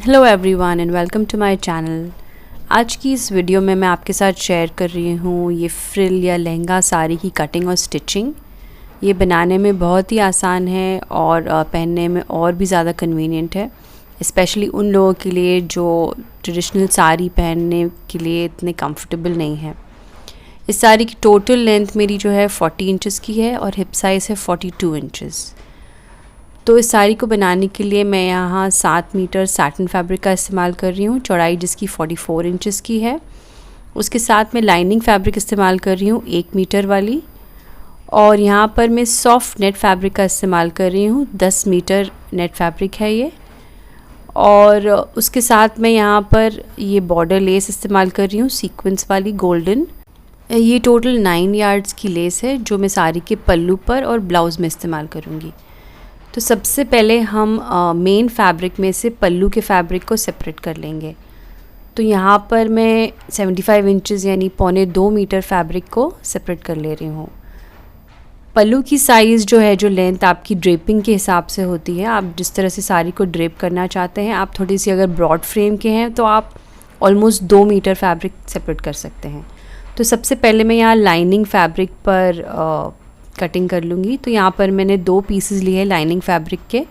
Hello everyone and welcome to my channel. आज की इस वीडियो में मैं आपके साथ शेयर कर रही हूँ ये फ्रिल या लहंगा साड़ी की कटिंग और स्टिचिंग। ये बनाने में बहुत ही आसान है और पहनने में और भी ज़्यादा कन्वीनियंट है, स्पेशली उन लोगों के लिए जो ट्रेडिशनल साड़ी पहनने के लिए इतने कंफर्टेबल नहीं है। इस साड़ी की टोटल लेंथ मेरी जो है 40 इंचेस की है और हिप साइज़ है 42 इंचेस। तो इस साड़ी को बनाने के लिए मैं यहाँ 7 मीटर सैटिन फैब्रिक का इस्तेमाल कर रही हूँ, चौड़ाई जिसकी 44 इंचेस की है। उसके साथ मैं लाइनिंग फैब्रिक इस्तेमाल कर रही हूँ 1 मीटर वाली, और यहाँ पर मैं सॉफ्ट नेट फैब्रिक का इस्तेमाल कर रही हूँ 10 मीटर नेट फैब्रिक है ये। और उसके साथ मैं यहाँ पर ये बॉर्डर लेस इस्तेमाल कर रही हूँ सीक्वेंस वाली गोल्डन। ये टोटल 9 यार्ड्स की लेस है जो मैं साड़ी के पल्लू पर और ब्लाउज़ में इस्तेमाल करूँगी। तो सबसे पहले हम मेन फैब्रिक में से पल्लू के फैब्रिक को सेपरेट कर लेंगे। तो यहाँ पर मैं 75 इंचेस यानी 1.25 मीटर फैब्रिक को सेपरेट कर ले रही हूँ। पल्लू की साइज़ जो है, जो लेंथ आपकी ड्रेपिंग के हिसाब से होती है, आप जिस तरह से साड़ी को ड्रेप करना चाहते हैं, आप थोड़ी सी अगर ब्रॉड फ्रेम के हैं तो आप ऑलमोस्ट 2 मीटर फैब्रिक सेपरेट कर सकते हैं। तो सबसे पहले मैं यहाँ लाइनिंग फैब्रिक पर कटिंग कर लूँगी। तो यहाँ पर मैंने 2 पीसेस लिए हैं लाइनिंग फैब्रिक के।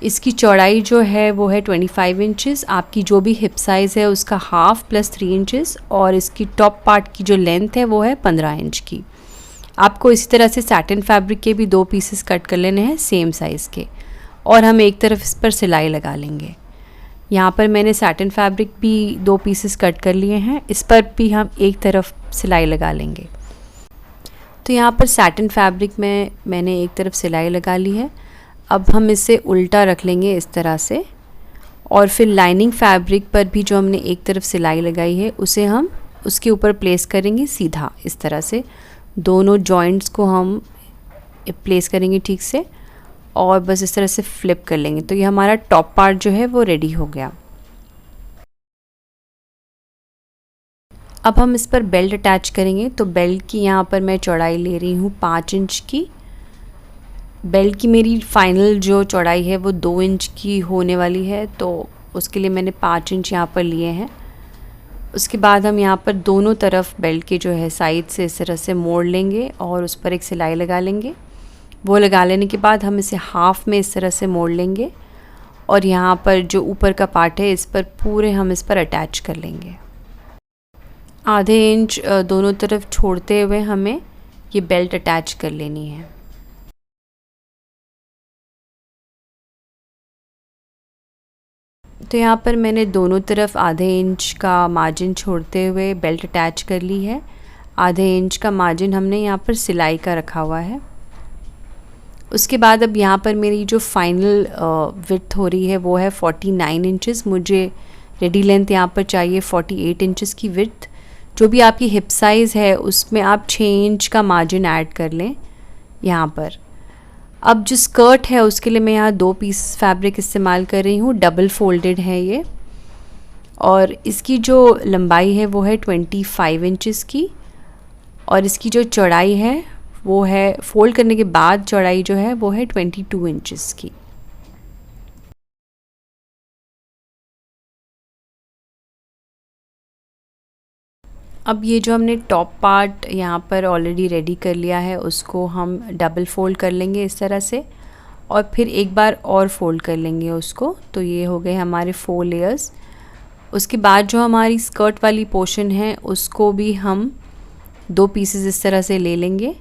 इसकी चौड़ाई जो है वो है 25 इंचेस। आपकी जो भी हिप साइज़ है उसका हाफ प्लस 3 इंचेस, और इसकी टॉप पार्ट की जो लेंथ है वो है 15 इंच की। आपको इसी तरह से सैटिन फैब्रिक के भी 2 पीसेस कट कर लेने हैं सेम साइज़ के, और हम एक तरफ इस पर सिलाई लगा लेंगे। यहाँ पर मैंने सैटिन फैब्रिक भी 2 पीसेस कट कर लिए हैं, इस पर भी हम एक तरफ सिलाई लगा लेंगे। तो यहाँ पर सैटिन फैब्रिक में मैंने एक तरफ सिलाई लगा ली है। अब हम इसे उल्टा रख लेंगे इस तरह से, और फिर लाइनिंग फैब्रिक पर भी जो हमने एक तरफ सिलाई लगाई है उसे हम उसके ऊपर प्लेस करेंगे सीधा। इस तरह से दोनों जॉइंट्स को हम प्लेस करेंगे ठीक से, और बस इस तरह से फ्लिप कर लेंगे। तो ये हमारा टॉप पार्ट जो है वो रेडी हो गया। अब हम इस पर बेल्ट अटैच करेंगे। तो बेल्ट की यहाँ पर मैं चौड़ाई ले रही हूँ 5 इंच की। बेल्ट की मेरी फाइनल जो चौड़ाई है वो 2 इंच की होने वाली है, तो उसके लिए मैंने 5 इंच यहाँ पर लिए हैं। उसके बाद हम यहाँ पर दोनों तरफ बेल्ट के जो है साइड से इस तरह से मोड़ लेंगे और उस पर एक सिलाई लगा लेंगे। वो लगा लेने के बाद हम इसे हाफ में इस तरह से मोड़ लेंगे, और यहाँ पर जो ऊपर का पार्ट है इस पर पूरे हम इस पर अटैच कर लेंगे। आधे इंच दोनों तरफ छोड़ते हुए हमें ये बेल्ट अटैच कर लेनी है। तो यहाँ पर मैंने दोनों तरफ आधे इंच का मार्जिन छोड़ते हुए बेल्ट अटैच कर ली है। आधे इंच का मार्जिन हमने यहाँ पर सिलाई का रखा हुआ है। उसके बाद अब यहाँ पर मेरी जो फाइनल विड्थ हो रही है वो है 49 इंचेस। मुझे रेडी लेंथ यहाँ पर चाहिए 48 इंचेस की विड्थ। जो भी आपकी हिप साइज़ है उसमें आप 6 इंच का मार्जिन ऐड कर लें यहाँ पर। अब जो स्कर्ट है उसके लिए मैं यहाँ 2 पीस फैब्रिक इस्तेमाल कर रही हूँ, डबल फोल्डेड है ये, और इसकी जो लंबाई है वो है 25 इंचेस की, और इसकी जो चौड़ाई है वो है, फोल्ड करने के बाद चौड़ाई जो है वो है 22 इंचेस की। अब ये जो हमने टॉप पार्ट यहाँ पर ऑलरेडी रेडी कर लिया है उसको हम डबल फोल्ड कर लेंगे इस तरह से, और फिर एक बार और फोल्ड कर लेंगे उसको। तो ये हो गए हमारे 4 लेयर्स। उसके बाद जो हमारी स्कर्ट वाली पोर्शन है उसको भी हम 2 पीसेस इस तरह से ले लेंगे,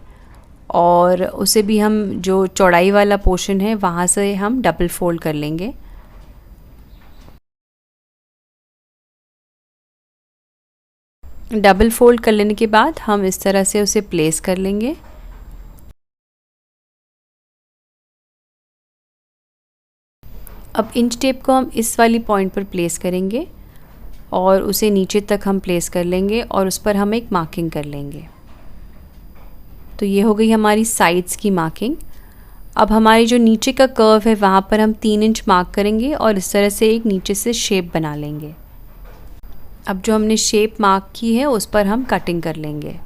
और उसे भी हम जो चौड़ाई वाला पोर्शन है वहाँ से हम डबल फोल्ड कर लेंगे। डबल फोल्ड कर लेने के बाद हम इस तरह से उसे प्लेस कर लेंगे। अब इंच टेप को हम इस वाली पॉइंट पर प्लेस करेंगे और उसे नीचे तक हम प्लेस कर लेंगे, और उस पर हम एक मार्किंग कर लेंगे। तो ये हो गई हमारी साइड्स की मार्किंग। अब हमारी जो नीचे का कर्व है वहाँ पर हम 3 इंच मार्क करेंगे और इस तरह से एक नीचे से शेप बना लेंगे। अब जो हमने शेप मार्क की है उस पर हम कटिंग कर लेंगे।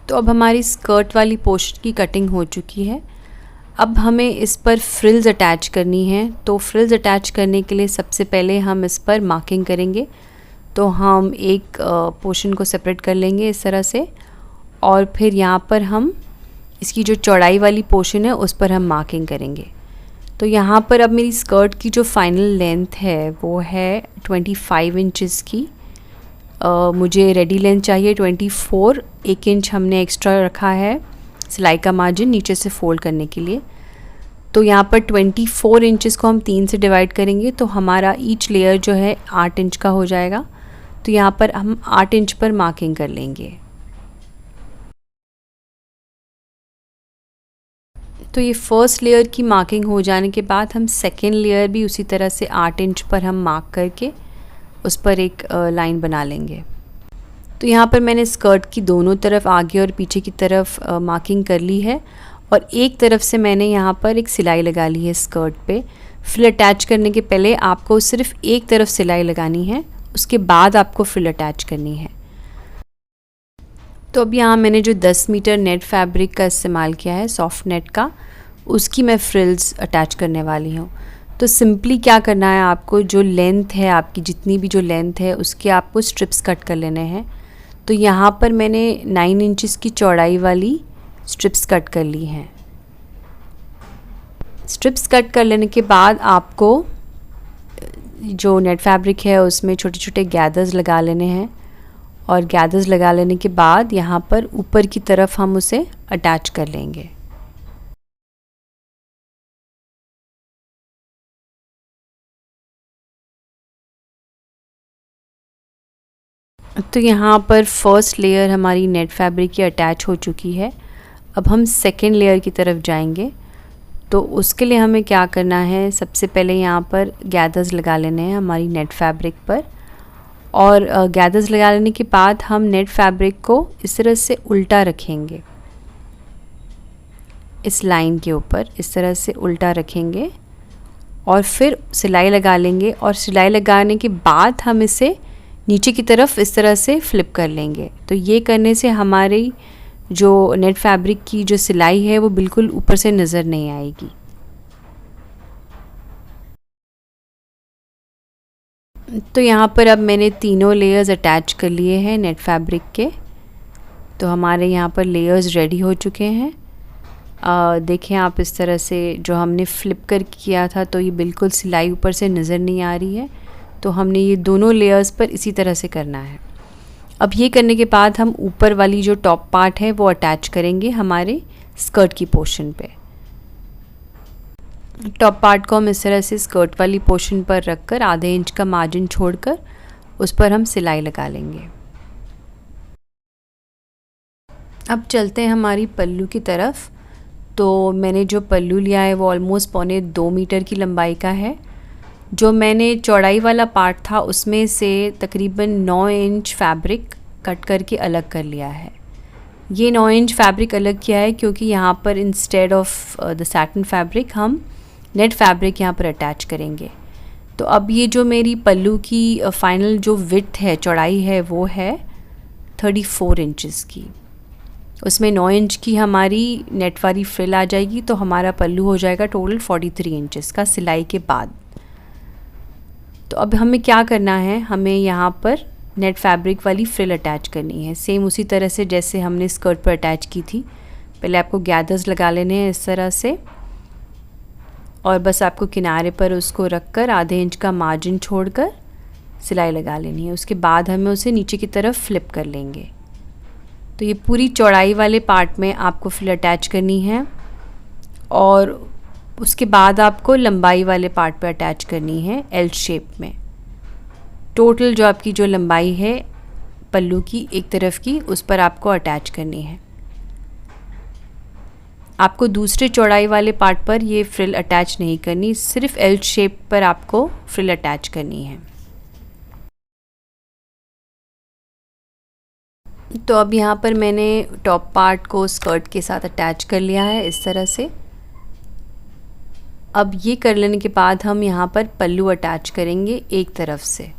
तो अब हमारी स्कर्ट वाली पोर्शन की कटिंग हो चुकी है। अब हमें इस पर फ्रिल्स अटैच करनी है। तो फ्रिल्स अटैच करने के लिए सबसे पहले हम इस पर मार्किंग करेंगे। तो हम एक पोर्शन को सेपरेट कर लेंगे इस तरह से, और फिर यहाँ पर हम इसकी जो चौड़ाई वाली पोर्शन है उस पर हम मार्किंग करेंगे। तो यहाँ पर अब मेरी स्कर्ट की जो फाइनल लेंथ है वो है 25 इंचज़ की। मुझे रेडी लेंथ चाहिए 24। 1 इंच हमने एक्स्ट्रा रखा है सिलाई का मार्जिन नीचे से फोल्ड करने के लिए। तो यहाँ पर 24 इंचज़ को हम 3 से डिवाइड करेंगे तो हमारा ईच लेयर जो है 8 इंच का हो जाएगा। तो यहाँ पर हम 8 इंच पर मार्किंग कर लेंगे। तो ये फर्स्ट लेयर की मार्किंग हो जाने के बाद हम सेकेंड लेयर भी उसी तरह से 8 इंच पर हम मार्क करके उस पर एक लाइन बना लेंगे। तो यहाँ पर मैंने स्कर्ट की दोनों तरफ आगे और पीछे की तरफ मार्किंग कर ली है, और एक तरफ से मैंने यहाँ पर एक सिलाई लगा ली है स्कर्ट पे। फ्रिल अटैच करने के पहले आपको सिर्फ एक तरफ सिलाई लगानी है, उसके बाद आपको फ्रिल अटैच करनी है। तो अब यहाँ मैंने जो 10 मीटर नेट फैब्रिक का इस्तेमाल किया है, सॉफ्ट नेट का, उसकी मैं फ्रिल्स अटैच करने वाली हूँ। तो सिंपली क्या करना है, आपको जो लेंथ है आपकी, जितनी भी जो लेंथ है उसके आपको स्ट्रिप्स कट कर लेने हैं। तो यहाँ पर मैंने 9 इंचज़ की चौड़ाई वाली स्ट्रिप्स कट कर ली हैं। स्ट्रिप्स कट कर लेने के बाद आपको जो नेट फैब्रिक है उसमें छोटे छोटे गैदर्स लगा लेने हैं, और गैदर्स लगा लेने के बाद यहाँ पर ऊपर की तरफ हम उसे अटैच कर लेंगे। तो यहाँ पर फर्स्ट लेयर हमारी नेट फैब्रिक की अटैच हो चुकी है। अब हम सेकेंड लेयर की तरफ जाएंगे। तो उसके लिए हमें क्या करना है, सबसे पहले यहाँ पर गैदर्स लगा लेने हैं हमारी नेट फैब्रिक पर, और गैदर्स लगा लेने के बाद हम नेट फैब्रिक को इस तरह से उल्टा रखेंगे, इस लाइन के ऊपर इस तरह से उल्टा रखेंगे, और फिर सिलाई लगा लेंगे। और सिलाई लगाने के बाद हम इसे नीचे की तरफ इस तरह से फ्लिप कर लेंगे। तो ये करने से हमारी जो नेट फैब्रिक की जो सिलाई है वो बिल्कुल ऊपर से नज़र नहीं आएगी। तो यहाँ पर अब मैंने तीनों लेयर्स अटैच कर लिए हैं नेट फैब्रिक के। तो हमारे यहाँ पर लेयर्स रेडी हो चुके हैं। देखें आप, इस तरह से जो हमने फ्लिप कर किया था तो ये बिल्कुल सिलाई ऊपर से नज़र नहीं आ रही है। तो हमने ये दोनों लेयर्स पर इसी तरह से करना है। अब ये करने के बाद हम ऊपर वाली जो टॉप पार्ट है वो अटैच करेंगे हमारे स्कर्ट की पोर्शन पे। टॉप पार्ट को हम इस तरह से स्कर्ट वाली पोर्शन पर रखकर आधे इंच का मार्जिन छोड़कर उस पर हम सिलाई लगा लेंगे। अब चलते हैं हमारी पल्लू की तरफ। तो मैंने जो पल्लू लिया है वो ऑलमोस्ट 1.25 मीटर की लंबाई का है। जो मैंने चौड़ाई वाला पार्ट था उसमें से तकरीबन 9 इंच फैब्रिक कट करके अलग कर लिया है। ये 9 इंच फैब्रिक अलग किया है क्योंकि यहाँ पर instead of the satin fabric हम नेट फैब्रिक यहाँ पर अटैच करेंगे। तो अब ये जो मेरी पल्लू की फाइनल जो विड्थ है, चौड़ाई है, वो है 34 इंचज़ की। उसमें 9 इंच की हमारी नेट वाली फ्रिल आ जाएगी, तो हमारा पल्लू हो जाएगा टोटल 43 इंचज़ का सिलाई के बाद। तो अब हमें क्या करना है, हमें यहाँ पर नेट फैब्रिक वाली फ्रिल अटैच करनी है, सेम उसी तरह से जैसे हमने स्कर्ट पर अटैच की थी। पहले आपको गैदर्स लगा लेने हैं इस तरह से, और बस आपको किनारे पर उसको रखकर आधे इंच का मार्जिन छोड़कर सिलाई लगा लेनी है। उसके बाद हमें उसे नीचे की तरफ फ्लिप कर लेंगे। तो ये पूरी चौड़ाई वाले पार्ट में आपको फ्रिल अटैच करनी है, और उसके बाद आपको लंबाई वाले पार्ट पे अटैच करनी है एल शेप में। टोटल जो आपकी जो लंबाई है पल्लू की एक तरफ की, उस पर आपको अटैच करनी है। आपको दूसरे चौड़ाई वाले पार्ट पर ये फ्रिल अटैच नहीं करनी, सिर्फ एल शेप पर आपको फ्रिल अटैच करनी है। तो अब यहाँ पर मैंने टॉप पार्ट को स्कर्ट के साथ अटैच कर लिया है इस तरह से। अब ये कर लेने के बाद हम यहाँ पर पल्लू अटैच करेंगे एक तरफ से।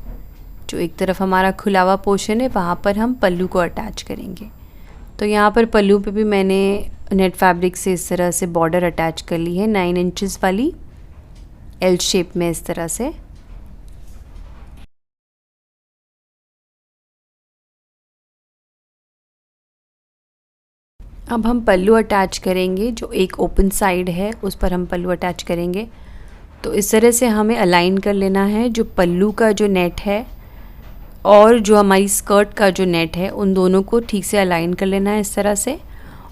जो एक तरफ हमारा खुला हुआ पोर्शन है वहाँ पर हम पल्लू को अटैच करेंगे। तो यहाँ पर पल्लू पे भी मैंने नेट फैब्रिक से इस तरह से बॉर्डर अटैच कर ली है 9 इंचेस वाली एल शेप में इस तरह से। अब हम पल्लू अटैच करेंगे, जो एक ओपन साइड है उस पर हम पल्लू अटैच करेंगे। तो इस तरह से हमें अलाइन कर लेना है, जो पल्लू का जो नेट है और जो हमारी स्कर्ट का जो नेट है उन दोनों को ठीक से अलाइन कर लेना है इस तरह से।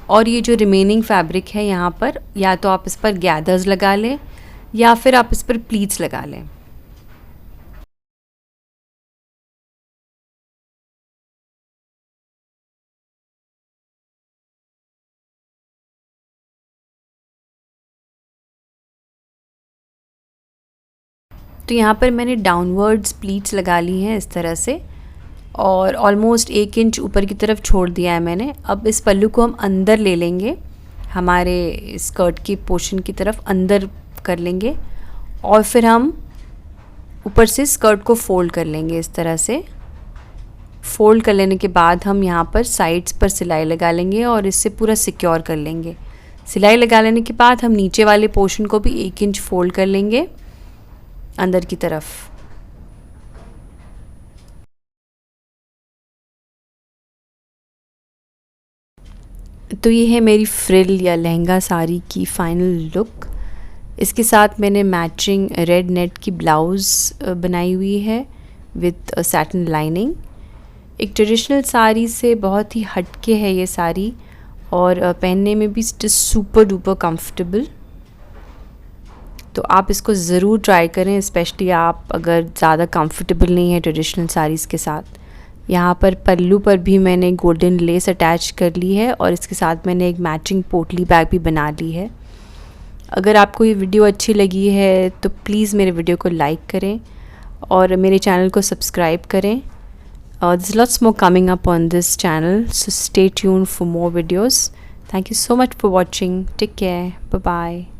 और ये जो रिमेनिंग फैब्रिक है यहाँ पर, या तो आप इस पर गैदर्स लगा लें या फिर आप इस पर प्लीट्स लगा लें। तो यहाँ पर मैंने डाउनवर्ड्स प्लीट्स लगा ली हैं इस तरह से, और ऑलमोस्ट 1 इंच ऊपर की तरफ छोड़ दिया है मैंने। अब इस पल्लू को हम अंदर ले लेंगे, हमारे स्कर्ट की पोर्शन की तरफ अंदर कर लेंगे, और फिर हम ऊपर से स्कर्ट को फ़ोल्ड कर लेंगे इस तरह से। फ़ोल्ड कर लेने के बाद हम यहाँ पर साइड्स पर सिलाई लगा लेंगे और इससे पूरा सिक्योर कर लेंगे। सिलाई लगा लेने के बाद हम नीचे वाले पोर्शन को भी 1 इंच फ़ोल्ड कर लेंगे अंदर की तरफ। तो ये है मेरी फ्रिल या लहंगा साड़ी की फ़ाइनल लुक। इसके साथ मैंने मैचिंग रेड नेट की ब्लाउज़ बनाई हुई है विथ सैटिन लाइनिंग। एक ट्रेडिशनल साड़ी से बहुत ही हटके है ये साड़ी, और पहनने में भी it is super duper comfortable. तो आप इसको ज़रूर ट्राई करें, स्पेशली आप अगर ज़्यादा कंफर्टेबल नहीं है ट्रेडिशनल साड़ीज़ के साथ। यहाँ पर पल्लू पर भी मैंने गोल्डन लेस अटैच कर ली है और इसके साथ मैंने एक मैचिंग पोटली बैग भी बना ली है। अगर आपको ये वीडियो अच्छी लगी है तो प्लीज़ मेरे वीडियो को लाइक करें और मेरे चैनल को सब्सक्राइब करें। There's lots more coming up on this channel, so stay tuned for more videos. Thank you so much for watching. Take care. Bye bye.